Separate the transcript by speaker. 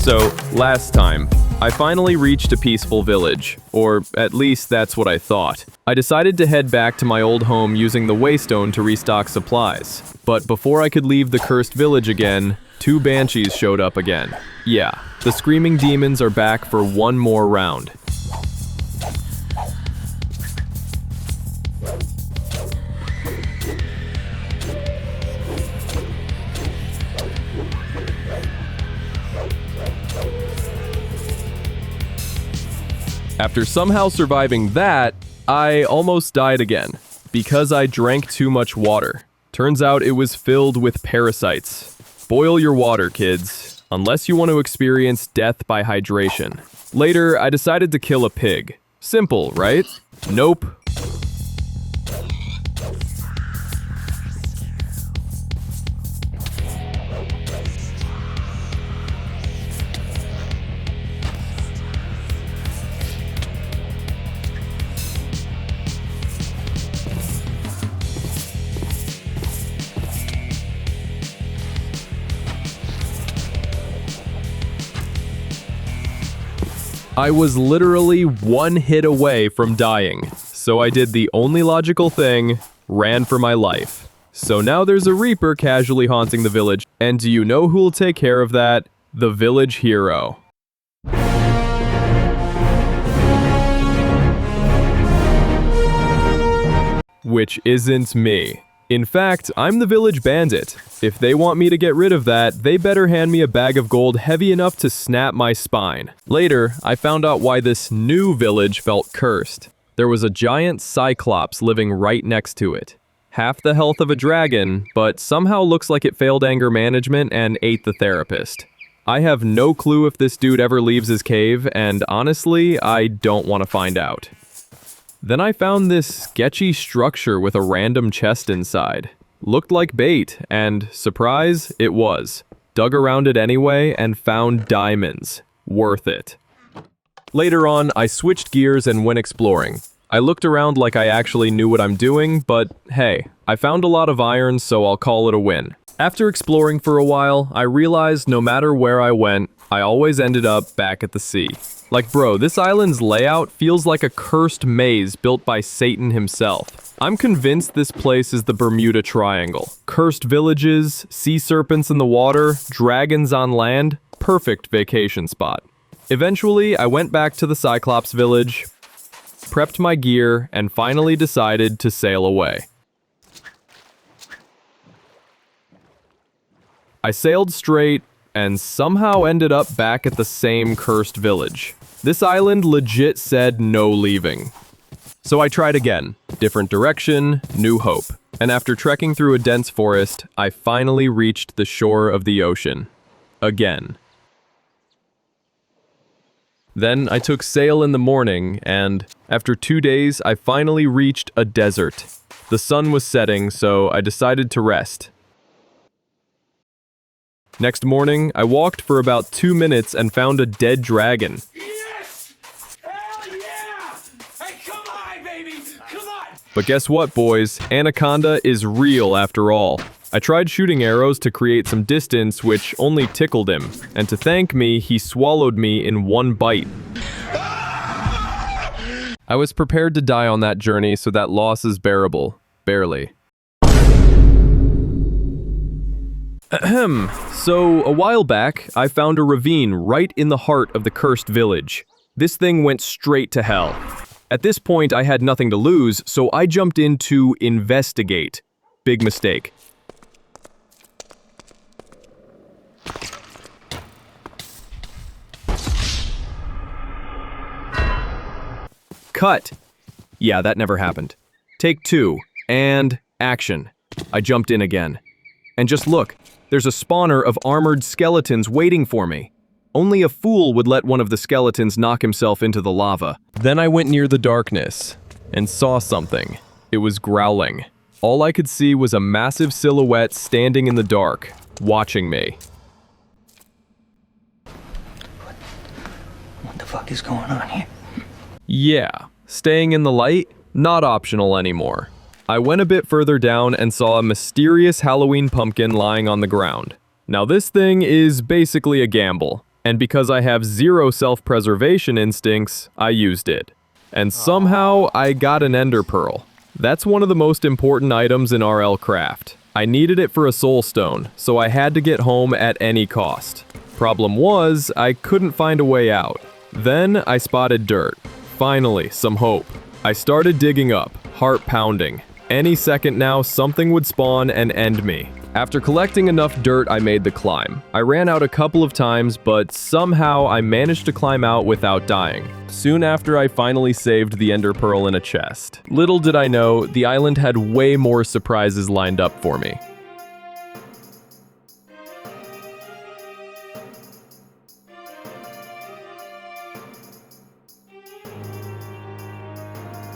Speaker 1: So, last time, I finally reached a peaceful village, or at least that's what I thought. I decided to head back to my old home using the waystone to restock supplies. But before I could leave the cursed village again, 2 banshees showed up again. Yeah, the screaming demons are back for one more round. After somehow surviving that, I almost died again, because I drank too much water. Turns out it was filled with parasites. Boil your water, kids, unless you want to experience death by hydration. Later, I decided to kill a pig. Simple, right? Nope. I was literally one hit away from dying, so I did the only logical thing, ran for my life. So now there's a Reaper casually haunting the village, and do you know who'll take care of that? The village hero. Which isn't me. In fact, I'm the village bandit. If they want me to get rid of that, they better hand me a bag of gold heavy enough to snap my spine. Later, I found out why this new village felt cursed. There was a giant cyclops living right next to it. Half the health of a dragon, but somehow looks like it failed anger management and ate the therapist. I have no clue if this dude ever leaves his cave, and honestly, I don't want to find out. Then I found this sketchy structure with a random chest inside. Looked like bait, and surprise, it was. Dug around it anyway and found diamonds. Worth it. Later on, I switched gears and went exploring. I looked around like I actually knew what I'm doing, but hey, I found a lot of iron, so I'll call it a win. After exploring for a while, I realized no matter where I went, I always ended up back at the sea. Like bro, this island's layout feels like a cursed maze built by Satan himself. I'm convinced this place is the Bermuda Triangle. Cursed villages, sea serpents in the water, dragons on land, perfect vacation spot. Eventually, I went back to the Cyclops village, prepped my gear, and finally decided to sail away. I sailed straight and somehow ended up back at the same cursed village. This island legit said no leaving. So I tried again. Different direction, new hope. And after trekking through a dense forest, I finally reached the shore of the ocean. Again. Then I took sail in the morning, and after 2 days, I finally reached a desert. The sun was setting, so I decided to rest. Next morning, I walked for about 2 minutes and found a dead dragon.
Speaker 2: Yes! Hell yeah! Hey, come on, baby! Come on!
Speaker 1: But guess what, boys? Anaconda is real after all. I tried shooting arrows to create some distance, which only tickled him. And to thank me, he swallowed me in one bite. I was prepared to die on that journey, so that loss is bearable. Barely. Ahem. So, a while back, I found a ravine right in the heart of the cursed village. This thing went straight to hell. At this point, I had nothing to lose, so I jumped in to investigate. Big mistake. Cut. Yeah, that never happened. Take 2, and action. I jumped in again. And just look. There's a spawner of armored skeletons waiting for me. Only a fool would let one of the skeletons knock himself into the lava. Then I went near the darkness and saw something. It was growling. All I could see was a massive silhouette standing in the dark, watching me.
Speaker 3: What the fuck is going on here?
Speaker 1: Yeah, staying in the light, not optional anymore. I went a bit further down and saw a mysterious Halloween pumpkin lying on the ground. Now this thing is basically a gamble. And because I have zero self-preservation instincts, I used it. And somehow, I got an ender pearl. That's one of the most important items in rlcraft. I needed it for a soul stone, so I had to get home at any cost. Problem was, I couldn't find a way out. Then I spotted dirt. Finally, some hope. I started digging up, heart pounding. Any second now, something would spawn and end me. After collecting enough dirt, I made the climb. I ran out a couple of times, but somehow I managed to climb out without dying. Soon after, I finally saved the ender pearl in a chest. Little did I know, the island had way more surprises lined up for me.